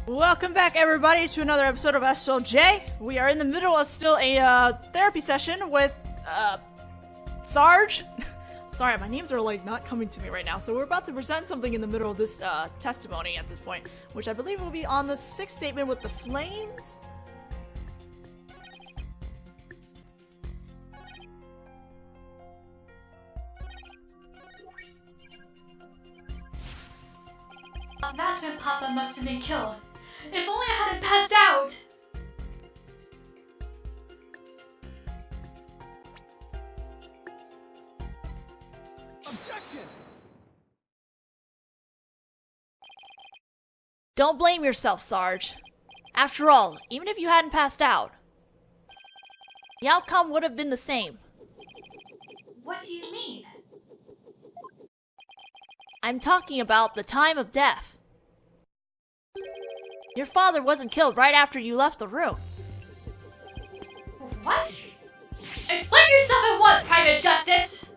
Welcome back, everybody, to another episode of SLJ. We are in the middle of still a therapy session with Sarge. Sorry, my names are not coming to me right now. So we're about to present something in the middle of this testimony at this point, which I believe will be on the 6th statement with the flames. That's when Papa must have been killed. If only I hadn't passed out! Objection! Don't blame yourself, Sarge. After all, even if you hadn't passed out, the outcome would have been the same. What do you mean? I'm talking about the time of death. Your father wasn't killed right after you left the room. What? Explain yourself at once, Private Justice!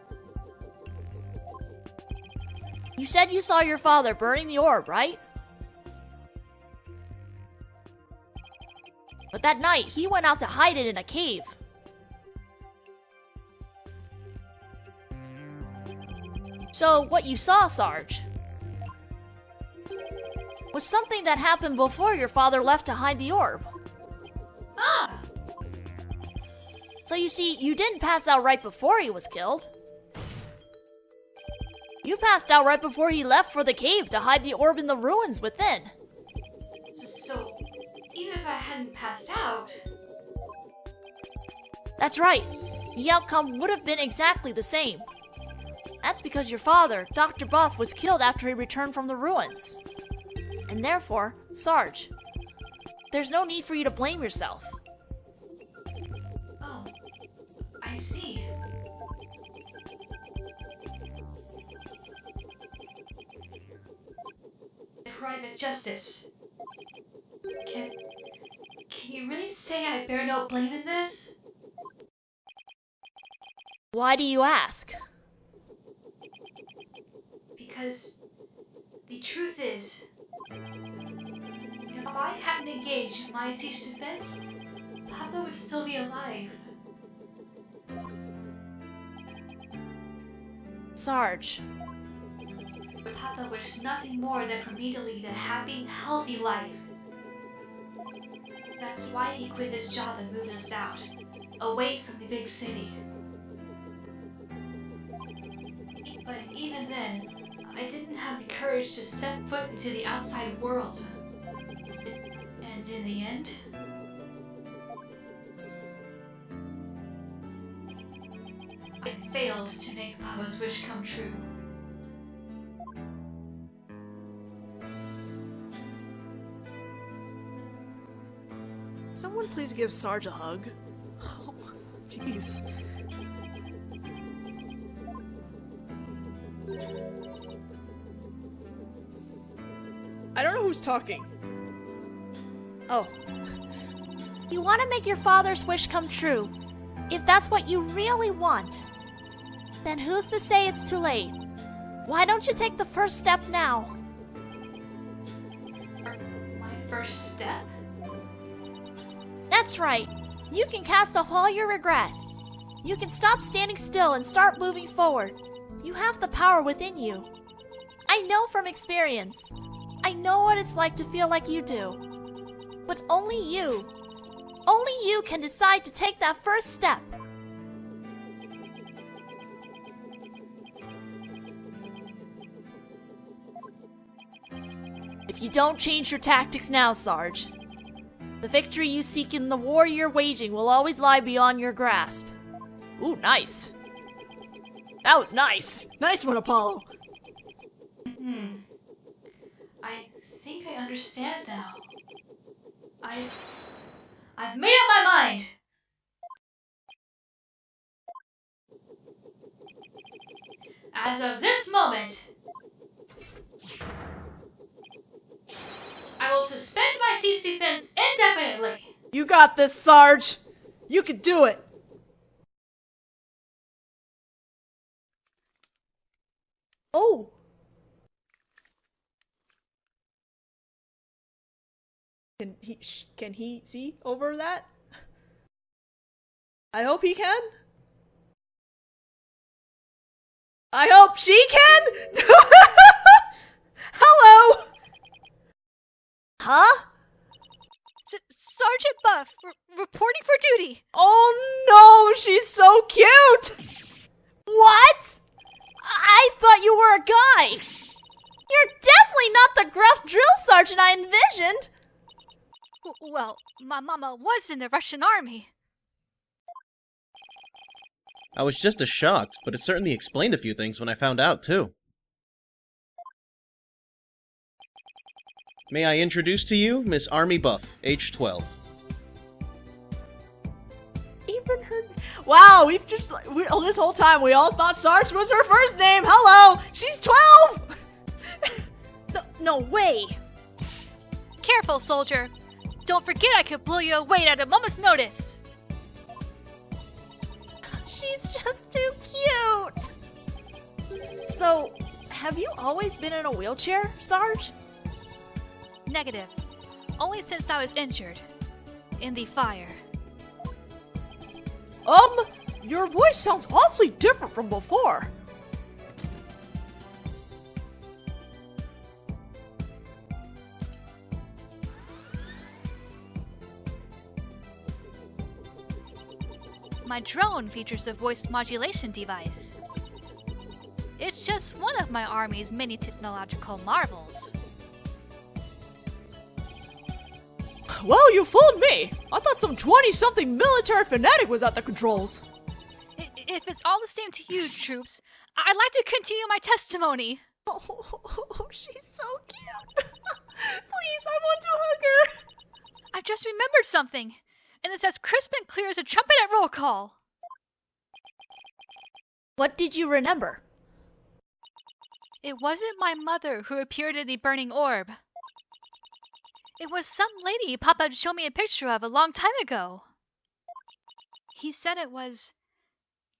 You said you saw your father burning the orb, right? But that night, he went out to hide it in a cave. So, what you saw, Sarge, was something that happened before your father left to hide the orb. Ah! So you see, you didn't pass out right before he was killed. You passed out right before he left for the cave to hide the orb in the ruins within. So, even if I hadn't passed out... That's right. The outcome would have been exactly the same. That's because your father, Dr. Buff, was killed after he returned from the ruins. And therefore, Sarge, there's no need for you to blame yourself. Oh, I see. Private Justice. Can you really say I bear no blame in this? Why do you ask? Because the truth is, if I hadn't engaged in my siege defense, Papa would still be alive. Sarge, Papa wished nothing more than for me to lead a happy, healthy life. That's why he quit his job and moved us out, away from the big city. But even then, I didn't have the courage to set foot into the outside world. And in the end, I failed to make Papa's wish come true. someone please give Sarge a hug? Oh, jeez. I don't know who's talking. Oh. You want to make your father's wish come true. If that's what you really want, then who's to say it's too late? Why don't you take the first step now? My first step? That's right. You can cast off all your regret. You can stop standing still and start moving forward. You have the power within you. I know from experience. I know what it's like to feel like you do. But only you can decide to take that first step. If you don't change your tactics now, Sarge, the victory you seek in the war you're waging will always lie beyond your grasp. Ooh, nice. That was nice. Nice one, Apollo. I think I understand now. I've made up my mind! As of this moment, I will suspend my siege defense indefinitely. You got this, Sarge. You can do it. Oh. Can he see over that? I hope he can. I hope she can? Hello? Huh? Sergeant Buff, reporting for duty. Oh no, she's so cute! What? I thought you were a guy! You're definitely not the gruff drill sergeant I envisioned! Well, my mama was in the Russian army. I was just as shocked, but it certainly explained a few things when I found out, too. May I introduce to you Miss Army Buff, age 12. Even her... Wow, this whole time we all thought Sarge was her first name! Hello! She's 12! No way! Careful, soldier. Don't forget I could blow you away at a moment's notice. She's just too cute! So, have you always been in a wheelchair, Sarge? Negative. Only since I was injured. In the fire. Your voice sounds awfully different from before. My drone features a voice modulation device. It's just one of my army's many technological marvels. Well, you fooled me! I thought some 20-something military fanatic was at the controls. If it's all the same to you, troops, I'd like to continue my testimony. Oh, she's so cute. Please, I want to hug her. I just remembered something, and it's as crisp and clear as a trumpet at roll call. What did you remember? It wasn't my mother who appeared in the burning orb. It was some lady Papa had shown me a picture of a long time ago. He said it was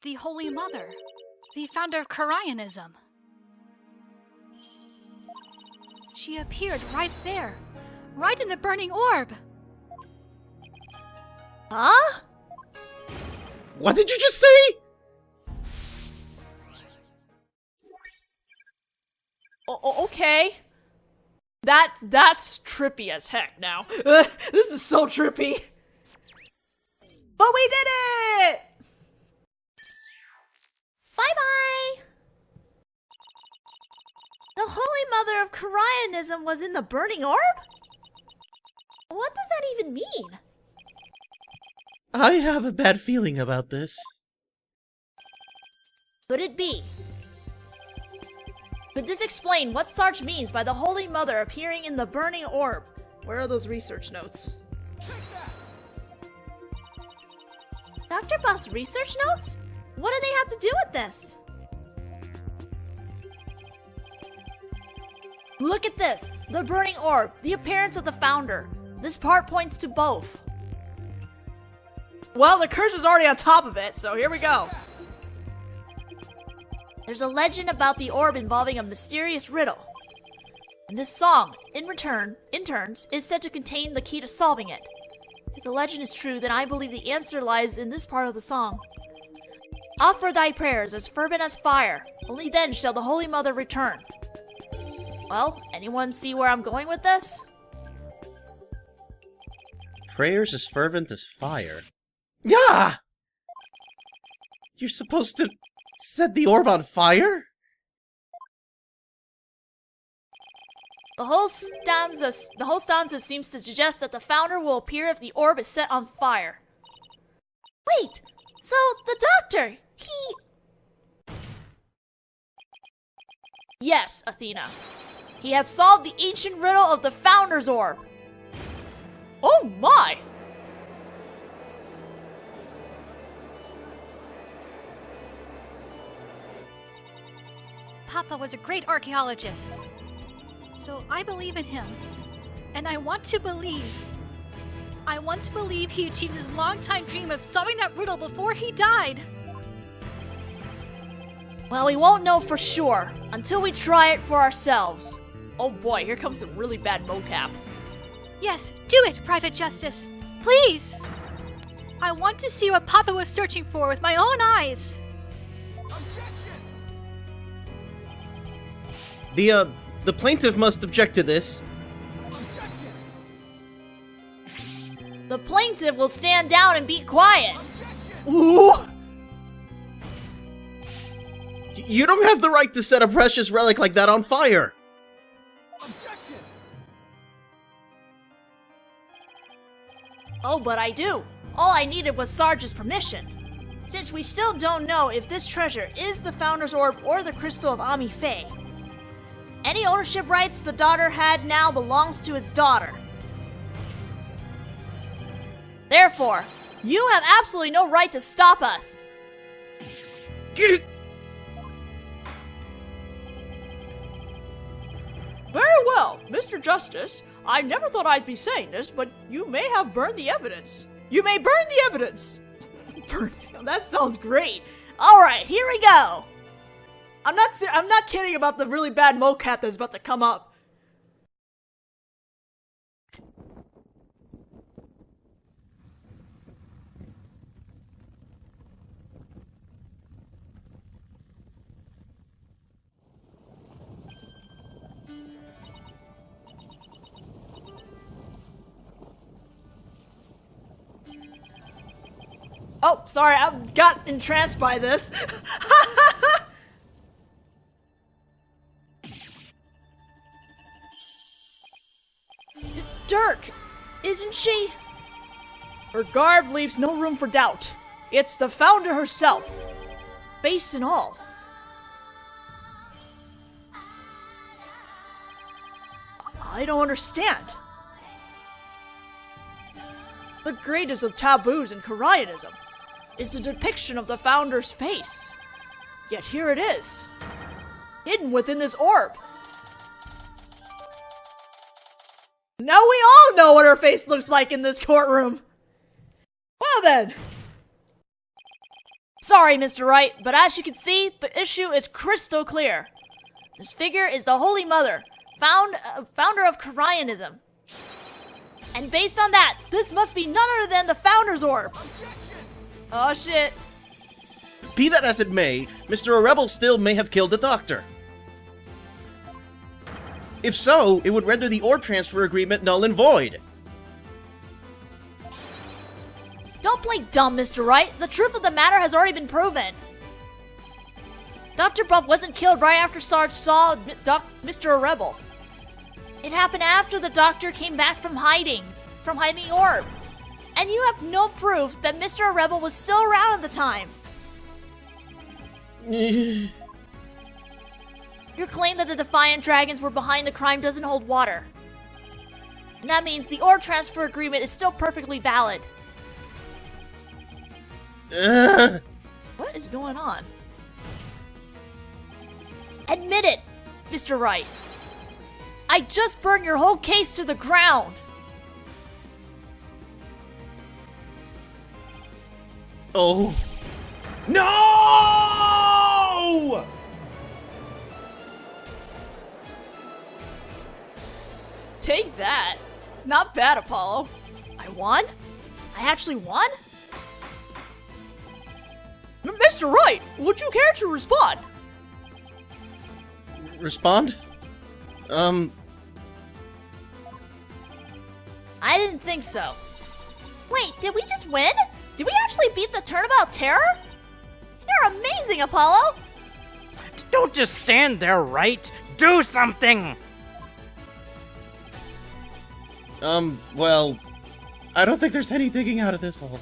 the Holy Mother, the founder of Koreanism. She appeared right there, right in the burning orb. Huh? What did you just say? Okay. That's trippy as heck now. This is so trippy. But we did it! Bye-bye! The Holy Mother of Koreanism was in the burning orb? What does that even mean? I have a bad feeling about this. Could it be? Could this explain what Sarge means by the Holy Mother appearing in the burning orb? Where are those research notes? Dr. Buff's research notes? What do they have to do with this? Look at this! The burning orb, the appearance of the founder. This part points to both. Well, the curse is already on top of it, so here we go. There's a legend about the orb involving a mysterious riddle. And this song, in turns, is said to contain the key to solving it. If the legend is true, then I believe the answer lies in this part of the song. Offer thy prayers as fervent as fire, only then shall the Holy Mother return. Well, anyone see where I'm going with this? Prayers as fervent as fire. Yeah! You're supposed to set the orb on fire? The whole stanza seems to suggest that the founder will appear if the orb is set on fire. Wait! So, the doctor, he... Yes, Athena. He had solved the ancient riddle of the founder's orb. Oh my! Papa was a great archaeologist. So I believe in him. And I want to believe he achieved his long-time dream of solving that riddle before he died. Well, we won't know for sure until we try it for ourselves. Oh boy, here comes some really bad mocap. Yes, do it, Private Justice. Please! I want to see what Papa was searching for with my own eyes. Objection! The plaintiff must object to this. Objection! The plaintiff will stand down and be quiet. Objection! Ooh! You don't have the right to set a precious relic like that on fire! Objection! Oh, but I do. All I needed was Sarge's permission. Since we still don't know if this treasure is the Founder's Orb or the Crystal of Ami Faye, any ownership rights the daughter had now belongs to his daughter. Therefore, you have absolutely no right to stop us. Get Very well, Mr. Justice. I never thought I'd be saying this, but you may have burned the evidence. You may burn the evidence! That sounds great. All right, here we go. I'm not kidding about the really bad mocap that's about to come up. Oh, sorry, I got entranced by this. Dirk, isn't she? Her garb leaves no room for doubt. It's the Founder herself, face and all. I don't understand. The greatest of taboos in Koreanism is the depiction of the Founder's face. Yet here it is, hidden within this orb. Now we all know what her face looks like in this courtroom. Well then. Sorry, Mr. Wright, but as you can see, the issue is crystal clear. This figure is the Holy Mother, founder of Koreanism. And based on that, this must be none other than the Founder's Orb. Objection! Oh shit. Be that as it may, Mr. Rebel still may have killed the doctor. If so, it would render the orb transfer agreement null and void. Don't play dumb, Mr. Wright. The truth of the matter has already been proven. Dr. Buff wasn't killed right after Sarge saw Mr. Rebel. It happened after the doctor came back from hiding the orb. And you have no proof that Mr. Rebel was still around at the time. Your claim that the Defiant Dragons were behind the crime doesn't hold water. And that means the orb transfer agreement is still perfectly valid. What is going on? Admit it, Mr. Wright. I just burned your whole case to the ground. Oh. No! Take that. Not bad, Apollo. I won? I actually won? Mr. Wright, would you care to respond? Respond? I didn't think so. Wait, did we just win? Did we actually beat the Turnabout Terror? You're amazing, Apollo! Don't just stand there, right? Do something! Well, I don't think there's any digging out of this hole.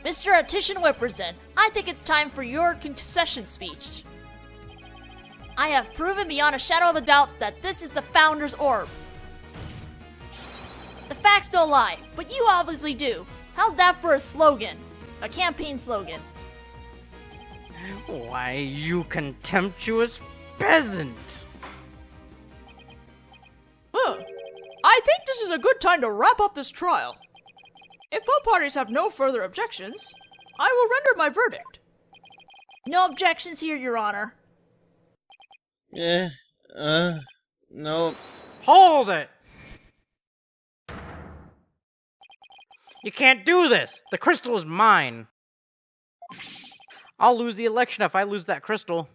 Mr. Attition Whipperson, I think it's time for your concession speech. I have proven beyond a shadow of a doubt that this is the Founder's Orb. The facts don't lie, but you obviously do. How's that for a slogan? A campaign slogan. Why, you contemptuous peasant! I think this is a good time to wrap up this trial. If all parties have no further objections, I will render my verdict. No objections here, Your Honor. No. Hold it! You can't do this! The crystal is mine! I'll lose the election if I lose that crystal.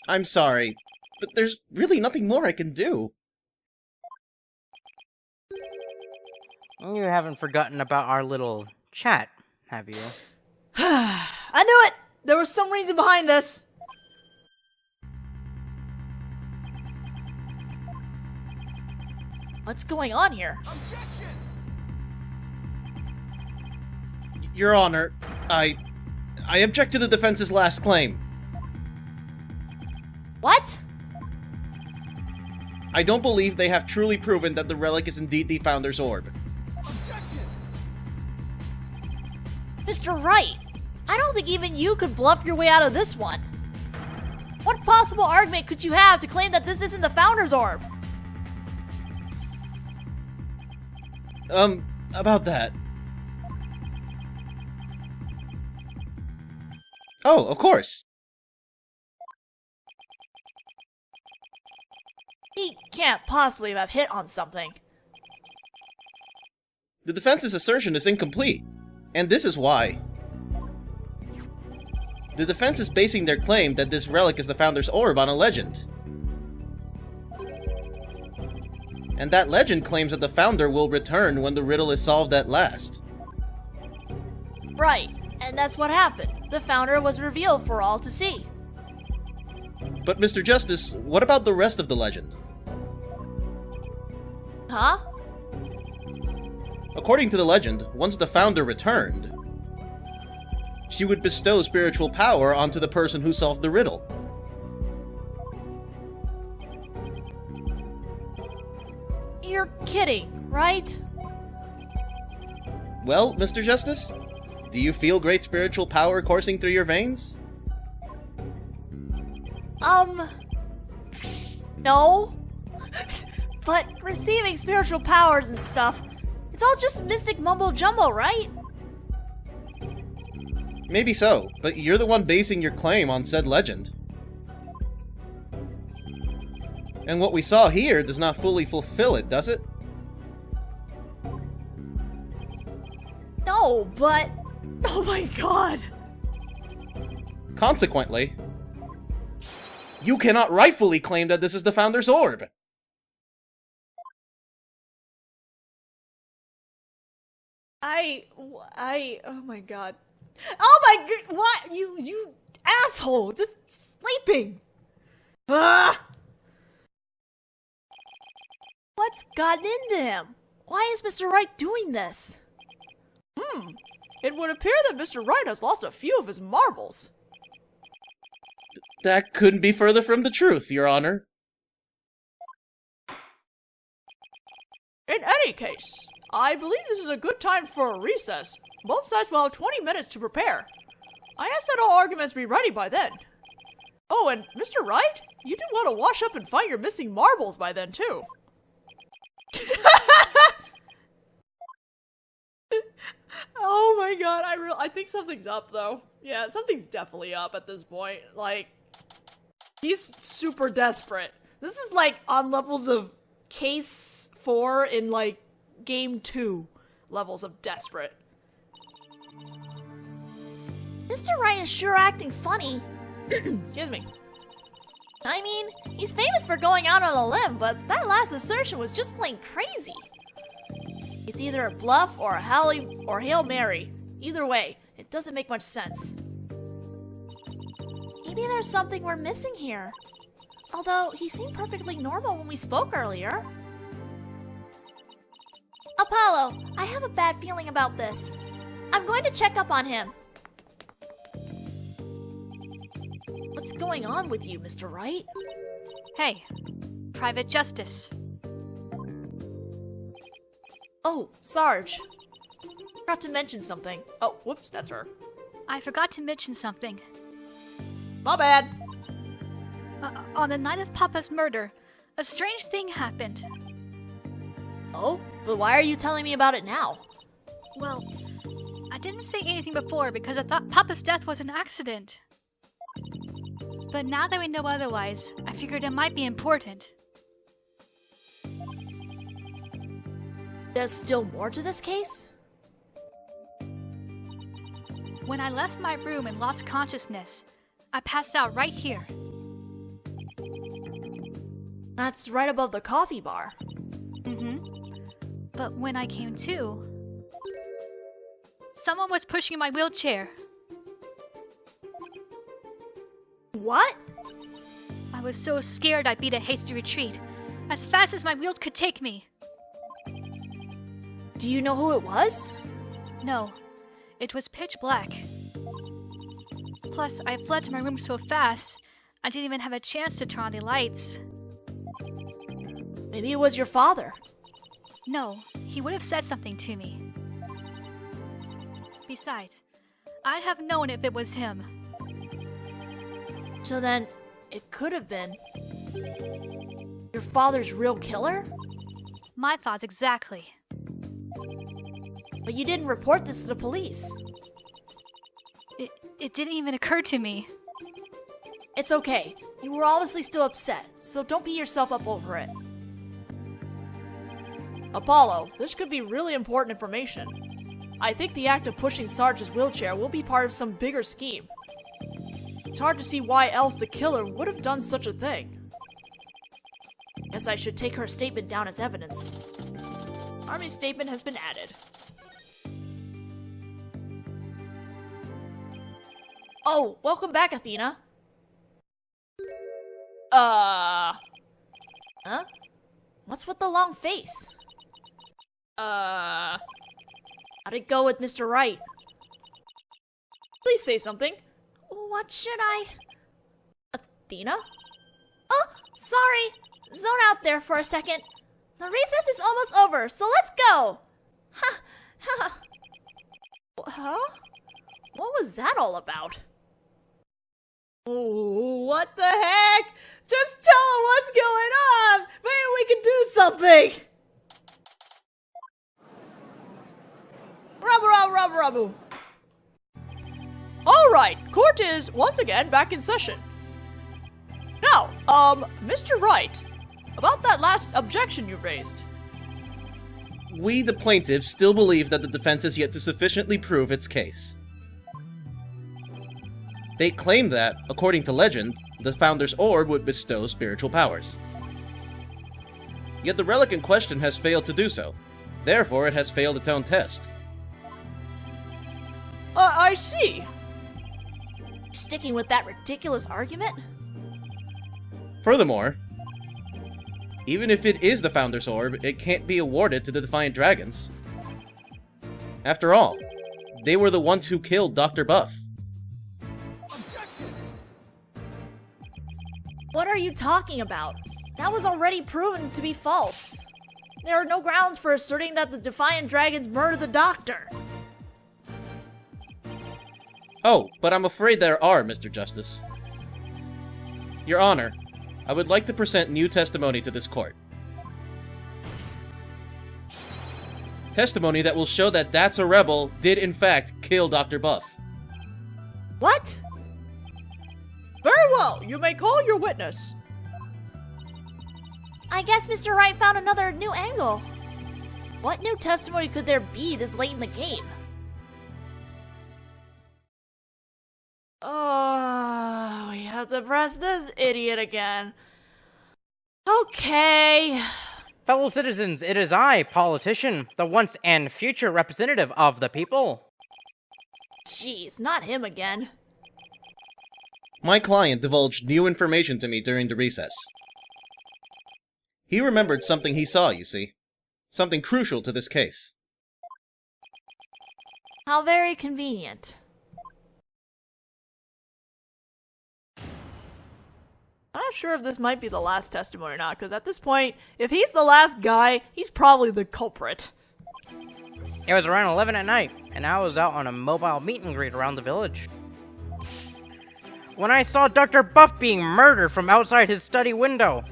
I'm sorry, but there's really nothing more I can do. You haven't forgotten about our little chat, have you? I knew it! There was some reason behind this. What's going on here? Objection! Your Honor, I object to the defense's last claim. What? I don't believe they have truly proven that the relic is indeed the Founder's Orb. Objection! Mr. Wright, I don't think even you could bluff your way out of this one. What possible argument could you have to claim that this isn't the Founder's Orb? About that. Oh, of course. He can't possibly have hit on something. The defense's assertion is incomplete, and this is why. The defense is basing their claim that this relic is the Founder's Orb on a legend. And that legend claims that the Founder will return when the riddle is solved at last. Right, and that's what happened. The Founder was revealed for all to see. But Mr. Justice, what about the rest of the legend? Huh? According to the legend, once the Founder returned, she would bestow spiritual power onto the person who solved the riddle. You're kidding, right? Well, Mr. Justice, do you feel great spiritual power coursing through your veins? No. But receiving spiritual powers and stuff, it's all just mystic mumbo-jumbo, right? Maybe so, but you're the one basing your claim on said legend. And what we saw here does not fully fulfill it, does it? No, but... Oh my god. Consequently, you cannot rightfully claim that this is the Founder's Orb. Oh my god. Oh my god, what? You asshole, just sleeping. Ah! What's gotten into him? Why is Mr. Wright doing this? It would appear that Mr. Wright has lost a few of his marbles. That couldn't be further from the truth, Your Honor. In any case, I believe this is a good time for a recess. Both sides will have 20 minutes to prepare. I ask that all arguments be ready by then. Oh, and Mr. Wright, you do want to wash up and find your missing marbles by then, too. Oh my god, I think something's up, though. Yeah, something's definitely up at this point. Like, he's super desperate. This is like on levels of Case 4 in like Game 2 levels of desperate. Mr. Wright is sure acting funny. Excuse me. I mean, he's famous for going out on a limb, but that last assertion was just plain crazy. It's either a bluff or a Hail Mary. Either way, it doesn't make much sense. Maybe there's something we're missing here. Although, he seemed perfectly normal when we spoke earlier. Apollo, I have a bad feeling about this. I'm going to check up on him. What's going on with you, Mr. Wright? Hey, Private Justice. Oh, Sarge. Forgot to mention something. Oh, whoops, that's her. I forgot to mention something. My bad. On the night of Papa's murder, a strange thing happened. Oh, but why are you telling me about it now? Well, I didn't say anything before because I thought Papa's death was an accident. But now that we know otherwise, I figured it might be important. There's still more to this case? When I left my room and lost consciousness, I passed out right here. That's right above the coffee bar. But when I came to, someone was pushing my wheelchair. What? I was so scared I beat a hasty retreat, as fast as my wheels could take me. Do you know who it was? No, it was pitch black. Plus, I fled to my room so fast, I didn't even have a chance to turn on the lights. Maybe it was your father. No, he would have said something to me. Besides, I'd have known if it was him. So then, it could have been your father's real killer? My thoughts exactly. But you didn't report this to the police. It didn't even occur to me. It's okay. You were obviously still upset, so don't beat yourself up over it. Apollo, this could be really important information. I think the act of pushing Sarge's wheelchair will be part of some bigger scheme. It's hard to see why else the killer would have done such a thing. Guess I should take her statement down as evidence. Army's statement has been added. Oh, welcome back, Athena. Huh? What's with the long face? How'd it go with Mr. Wright? Please say something. What should I... Athena? Oh, sorry. Zone out there for a second. The recess is almost over, so let's go. Ha, ha. Huh? What was that all about? Ooh, what the heck? Just tell him what's going on! Maybe we can do something! Rabu. Alright, court is once again back in session. Now, Mr. Wright, about that last objection you raised. We, the plaintiffs, still believe that the defense has yet to sufficiently prove its case. They claim that, according to legend, the Founder's Orb would bestow spiritual powers. Yet the relic in question has failed to do so. Therefore, it has failed its own test. I see. Sticking with that ridiculous argument? Furthermore, even if it is the Founder's Orb, it can't be awarded to the Defiant Dragons. After all, they were the ones who killed Dr. Buff. Objection! What are you talking about? That was already proven to be false. There are no grounds for asserting that the Defiant Dragons murdered the Doctor. Oh, but I'm afraid there are, Mr. Justice. Your Honor, I would like to present new testimony to this court. Testimony that will show that That's a Rebel did in fact kill Dr. Buff. What? Very well, you may call your witness. I guess Mr. Wright found another new angle. What new testimony could there be this late in the game? Oh, we have to press this idiot again. Okay. Fellow citizens, it is I, politician, the once and future representative of the people. Jeez, not him again. My client divulged new information to me during the recess. He remembered something he saw, you see. Something crucial to this case. How very convenient. I'm not sure if this might be the last testimony or not, because at this point, if he's the last guy, he's probably the culprit. It was around 11 at night, and I was out on a mobile meet and greet around the village. When I saw Dr. Buff being murdered from outside his study window,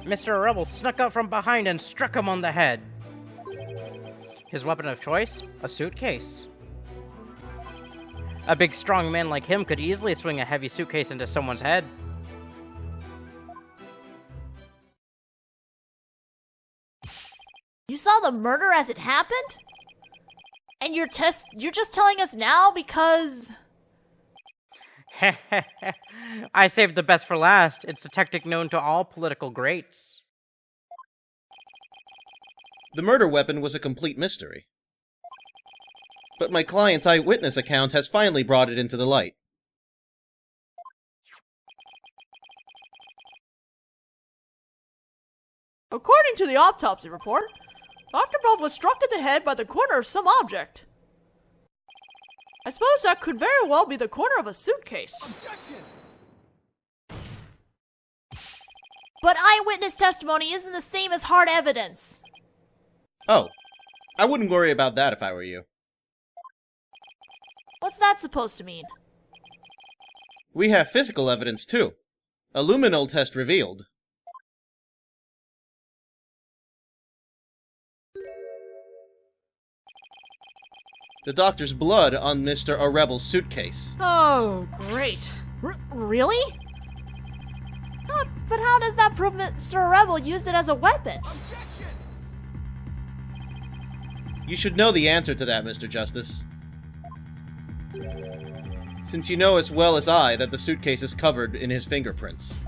Mr. Rebel snuck up from behind and struck him on the head. His weapon of choice? A suitcase. A big strong man like him could easily swing a heavy suitcase into someone's head. You saw the murder as it happened? And you're just telling us now because... I saved the best for last. It's a tactic known to all political greats. The murder weapon was a complete mystery. But my client's eyewitness account has finally brought it into the light. According to the autopsy report, Dr. Buff was struck in the head by the corner of some object. I suppose that could very well be the corner of a suitcase. Objection! But eyewitness testimony isn't the same as hard evidence. Oh, I wouldn't worry about that if I were you. What's that supposed to mean? We have physical evidence too. A luminol test revealed. The doctor's blood on Mr. Arebel's suitcase. Oh, great. Really? But how does that prove Mr. Rebel used it as a weapon? Objection! You should know the answer to that, Mr. Justice. Since you know as well as I that the suitcase is covered in his fingerprints.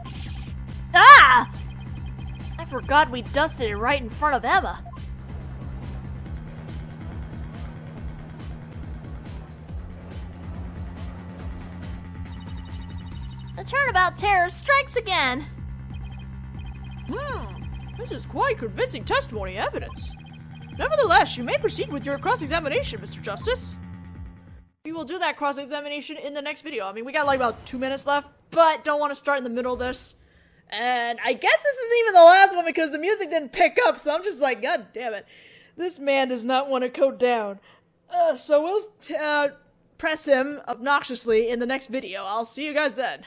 Ah! I forgot we dusted it right in front of Emma. The turnabout terror strikes again. This is quite convincing testimony evidence. Nevertheless, you may proceed with your cross-examination, Mr. Justice. We will do that cross-examination in the next video. I mean, we got like about 2 minutes left, but don't want to start in the middle of this. And I guess this isn't even the last one because the music didn't pick up, so I'm just like, God damn it. This man does not want to code down. So we'll press him obnoxiously in the next video. I'll see you guys then.